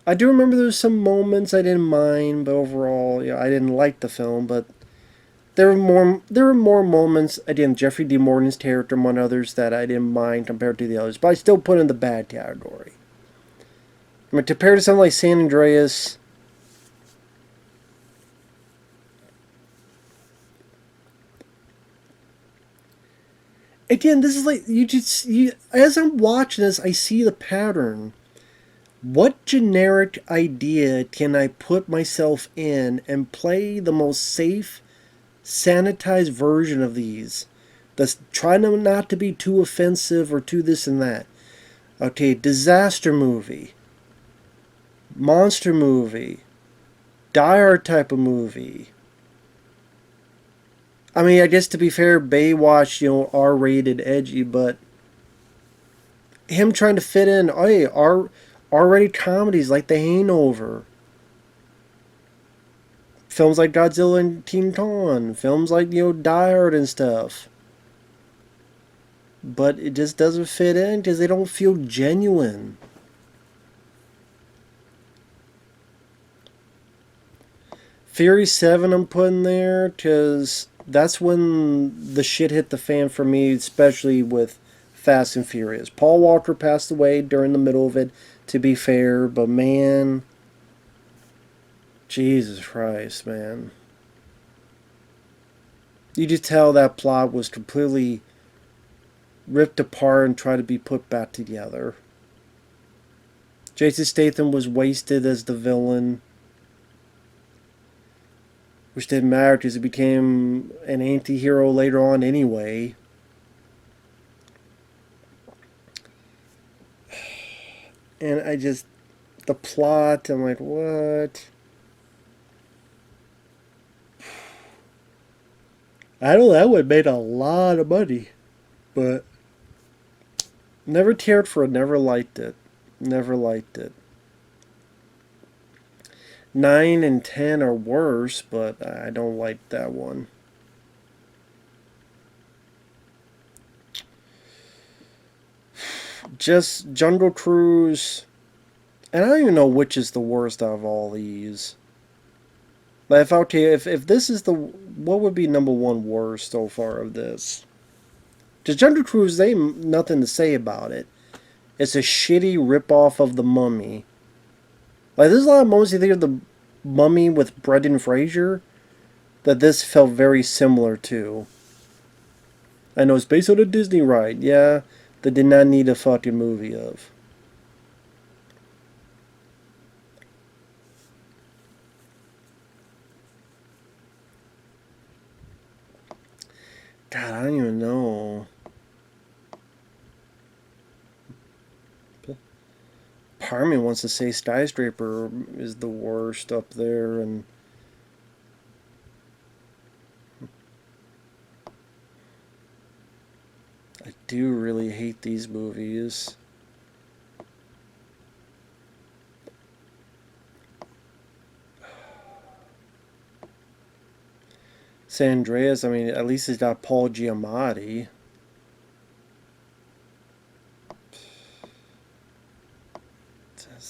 [SPEAKER 1] I do remember there was some moments I didn't mind, but overall, I didn't like the film. But there were more moments. Again, Jeffrey D. Morgan's character, among others, that I didn't mind compared to the others. But I still put in the bad category. I mean, compared to something like San Andreas, again, this is like as I'm watching this, I see the pattern. What generic idea can I put myself in and play the most safe, sanitized version of these? That's trying not to be too offensive or too this and that. Okay, disaster movie, monster movie, Die Hard type of movie. I mean, I guess to be fair, Baywatch, R-rated, edgy, but him trying to fit in, hey, R-rated comedies like The Hangover, films like Godzilla and King Kong, films like, Die Hard and stuff. But it just doesn't fit in because they don't feel genuine. Fury 7 I'm putting there because that's when the shit hit the fan for me, especially with Fast and Furious. Paul Walker passed away during the middle of it, to be fair, but man, Jesus Christ, man. You just tell that plot was completely ripped apart and tried to be put back together. Jason Statham was wasted as the villain, which didn't matter because he became an anti-hero later on anyway. And the plot, I'm like, what? I know that would made a lot of money, but never cared for it, never liked it. Never liked it. 9 and 10 are worse, but I don't like that one. Just Jungle Cruise, and I don't even know which is the worst out of all these. Like, if this is what would be number one worst so far of this? Because Jungle Cruise, they ain't nothing to say about it. It's a shitty ripoff of The Mummy. Like, there's a lot of moments you think of The Mummy with Brendan Fraser that this felt very similar to. I know it's based on a Disney ride, yeah, that did not need a fucking movie of. God, I don't even know. Part of me wants to say Skyscraper is the worst up there, and I do really hate these movies. San Andreas, I mean, at least it's got Paul Giamatti.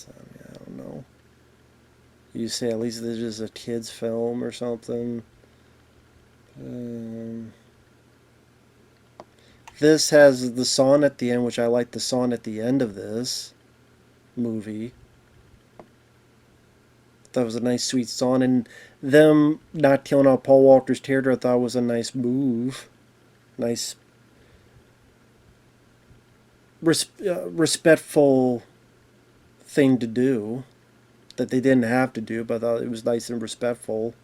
[SPEAKER 1] I don't know. You say at least this is a kid's film or something. This has the song at the end, which I like the song at the end of this movie. That was a nice, sweet song, and them not killing out Paul Walker's character, I thought was a nice move. Nice, respectful thing to do that they didn't have to do, but I thought it was nice and respectful.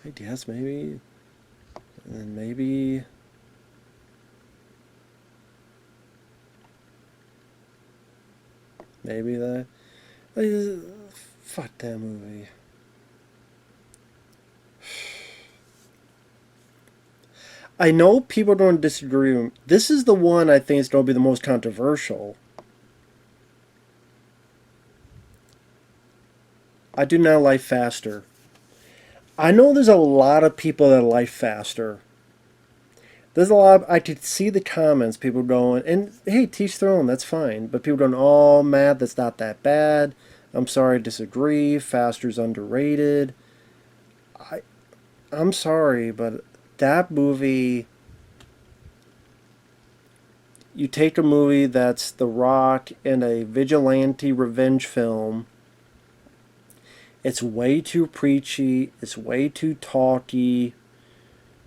[SPEAKER 1] I guess maybe, and then maybe. Maybe that. Fuck that movie. I know people don't disagree with me. This is the one I think is going to be the most controversial. I do not like Faster. I know there's a lot of people that like Faster. There's a lot. I could see the comments. People going, and hey, teach their own. That's fine. But people going, oh, Matt, that's not that bad. I'm sorry, I disagree. Faster's underrated. I'm sorry, but that movie. You take a movie that's The Rock and a vigilante revenge film. It's way too preachy. It's way too talky.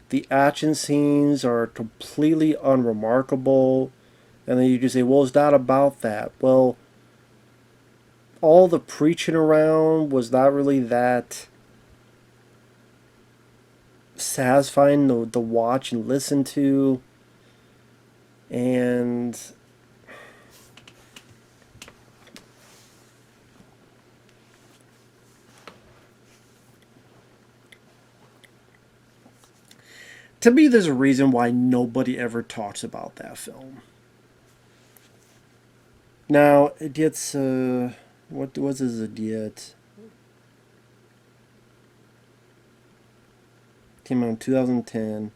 [SPEAKER 1] The action scenes are completely unremarkable. And then you just say, well, it's not about that. Well, all the preaching around was not really that satisfying to watch and listen to. And to me, there's a reason why nobody ever talks about that film. Now, it gets, what does it get? Came out in 2010.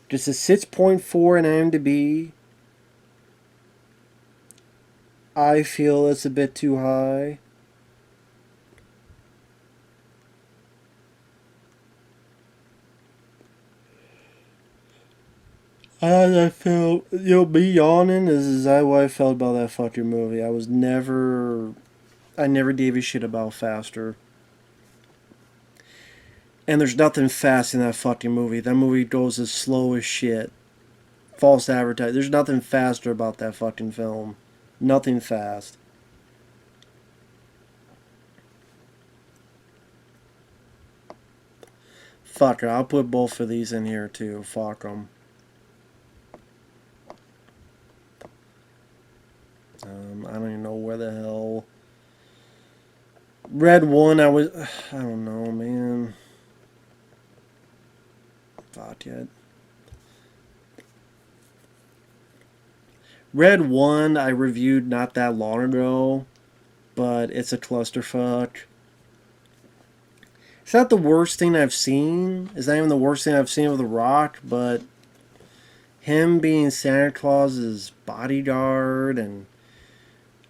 [SPEAKER 1] Just a 6.4 in IMDb. I feel it's a bit too high. I felt, me yawning is how I felt about that fucking movie. I never gave a shit about Faster. And there's nothing fast in that fucking movie. That movie goes as slow as shit. False advertising. There's nothing faster about that fucking film. Nothing fast. Fuck it. I'll put both of these in here too. Fuck them. I don't even know where the hell. Red 1, I don't know, man. Fuck it. Red 1, I reviewed not that long ago, but it's a clusterfuck. It's not the worst thing I've seen. It's not even the worst thing I've seen of The Rock, but him being Santa Claus's bodyguard, and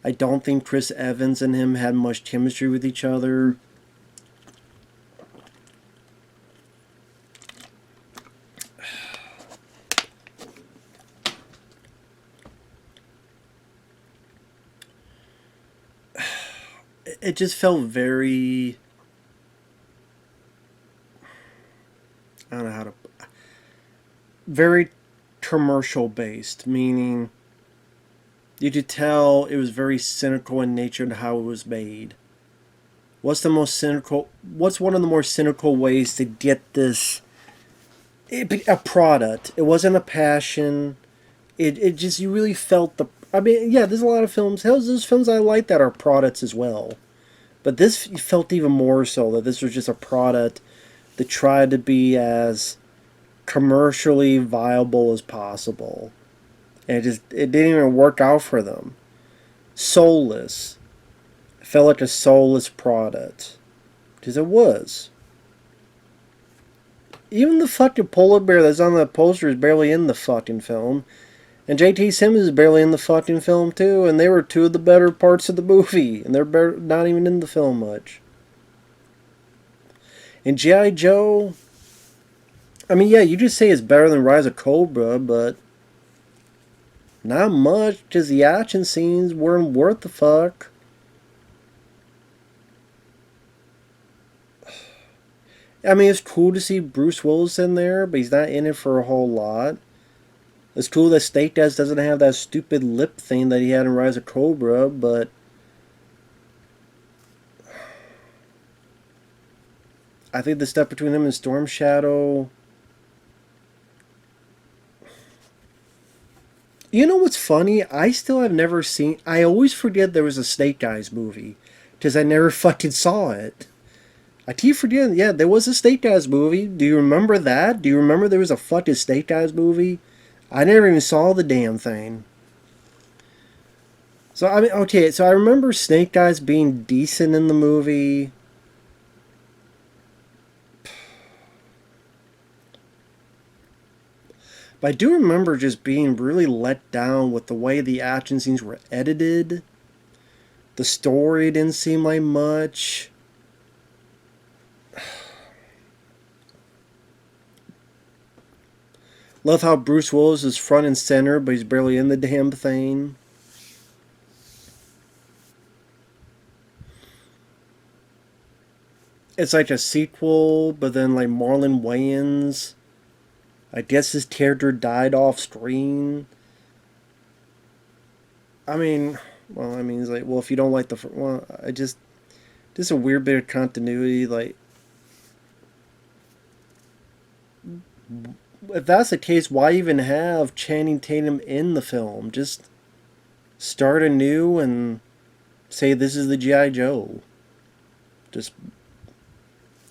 [SPEAKER 1] I don't think Chris Evans and him had much chemistry with each other. It just felt very... I don't know how to... Very commercial based, meaning you could tell it was very cynical in nature and how it was made. What's one of the more cynical ways to get this a product? It wasn't a passion. It just, you really felt the... I mean, yeah, there's a lot of films. Hell, there's films I like that are products as well. But this felt even more so, that this was just a product that tried to be as commercially viable as possible. And it didn't even work out for them. Soulless. It felt like a soulless product. Because it was. Even the fucking polar bear that's on the poster is barely in the fucking film. And J.T. Simmons is barely in the fucking film too, and they were two of the better parts of the movie, and they're not even in the film much. And G.I. Joe, I mean, yeah, you just say it's better than Rise of Cobra, but not much, because the action scenes weren't worth the fuck. I mean, it's cool to see Bruce Willis in there, but he's not in it for a whole lot. It's cool that Snake Eyes doesn't have that stupid lip thing that he had in Rise of Cobra, but I think the stuff between him and Storm Shadow... You know what's funny? I still have never seen... I always forget there was a Snake Eyes movie, because I never fucking saw it. I keep forgetting, yeah, there was a Snake Eyes movie. Do you remember that? Do you remember there was a fucking Snake Eyes movie? I never even saw the damn thing. So, I mean, okay, so I remember Snake Eyes being decent in the movie. But I do remember just being really let down with the way the action scenes were edited. The story didn't seem like much. Love how Bruce Willis is front and center, but he's barely in the damn thing. It's like a sequel, but then like Marlon Wayans, I guess his character died off screen. I mean, it's like, well, if you don't like just a weird bit of continuity, like... If that's the case, why even have Channing Tatum in the film? Just start anew and say this is the G.I. Joe. Just...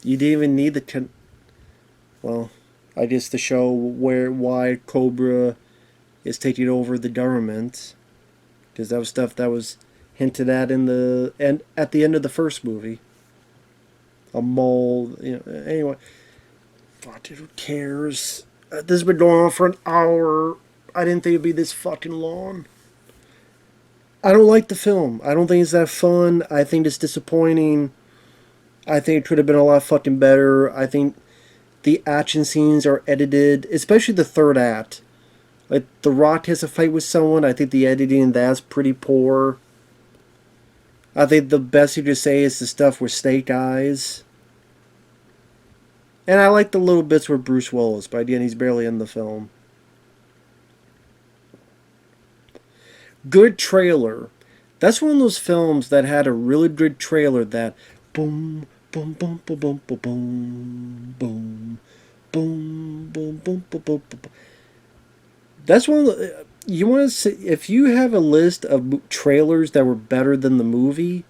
[SPEAKER 1] You didn't even need the... I guess to show why Cobra is taking over the government. Because that was stuff that was hinted at at the end of the first movie. A mole, anyway. Fuck, who cares? This has been going on for an hour. I didn't think it'd be this fucking long. I don't like the film. I don't think it's that fun. I think it's disappointing. I think it could have been a lot fucking better. I think the action scenes are edited, especially the third act. Like, The Rock has a fight with someone. I think the editing in that's pretty poor. I think the best you could say is the stuff with Snake Eyes. And I like the little bits with Bruce Willis, but again, he's barely in the film. Good trailer. That's one of those films that had a really good trailer that boom, boom, boom, boom, boom, boom, boom, boom, boom, boom, boom, boom, boom, boom. That's one of the, you want to see, if you have a list of trailers that were better than the movie,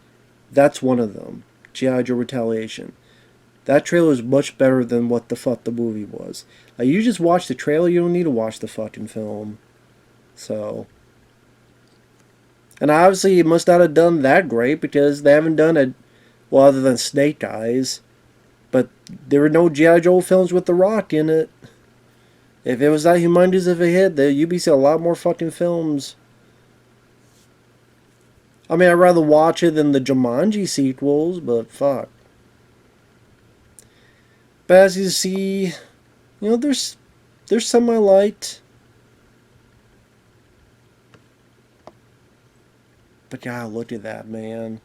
[SPEAKER 1] that's one of them. G.I. Joe Retaliation. That trailer is much better than what the fuck the movie was. Like, you just watch the trailer, you don't need to watch the fucking film. So, and obviously it must not have done that great because they haven't done it, well, other than Snake Eyes. But there were no G.I. Joe films with The Rock in it. If it was that humongous of a hit, you'd be seeing a lot more fucking films. I mean, I'd rather watch it than the Jumanji sequels, but fuck. But as you see, there's some I liked. But God, look at that, man.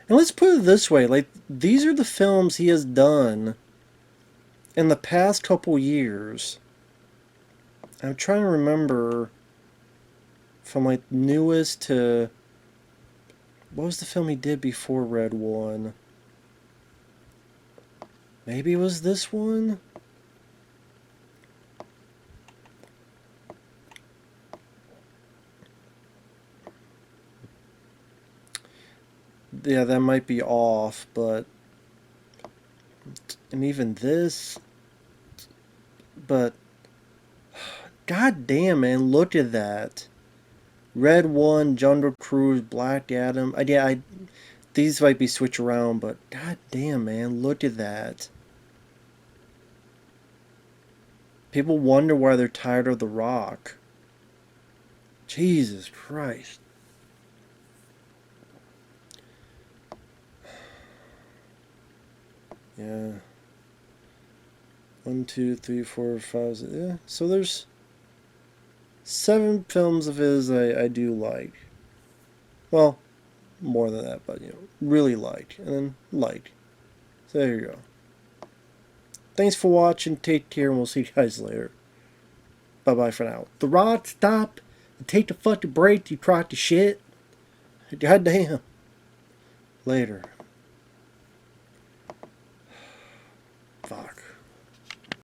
[SPEAKER 1] And let's put it this way, like, these are the films he has done in the past couple years. I'm trying to remember from, like, newest to... What was the film he did before Red One? Maybe it was this one? Yeah, that might be off, but... And even this... But... God damn, man, look at that. Red One, Jungle Cruise, Black Adam. These might be switched around, but god damn, man, look at that. People wonder why they're tired of The Rock. Jesus Christ. Yeah. 1, 2, 3, 4, 5. Yeah. So there's 7 films of his I do like. Well, more than that, but really like. And then like. So there you go. Thanks for watching. Take care, and we'll see you guys later. Bye-bye for now. The Rod, stop. Take the fucking break, you crock of shit. God damn. Later. Fuck.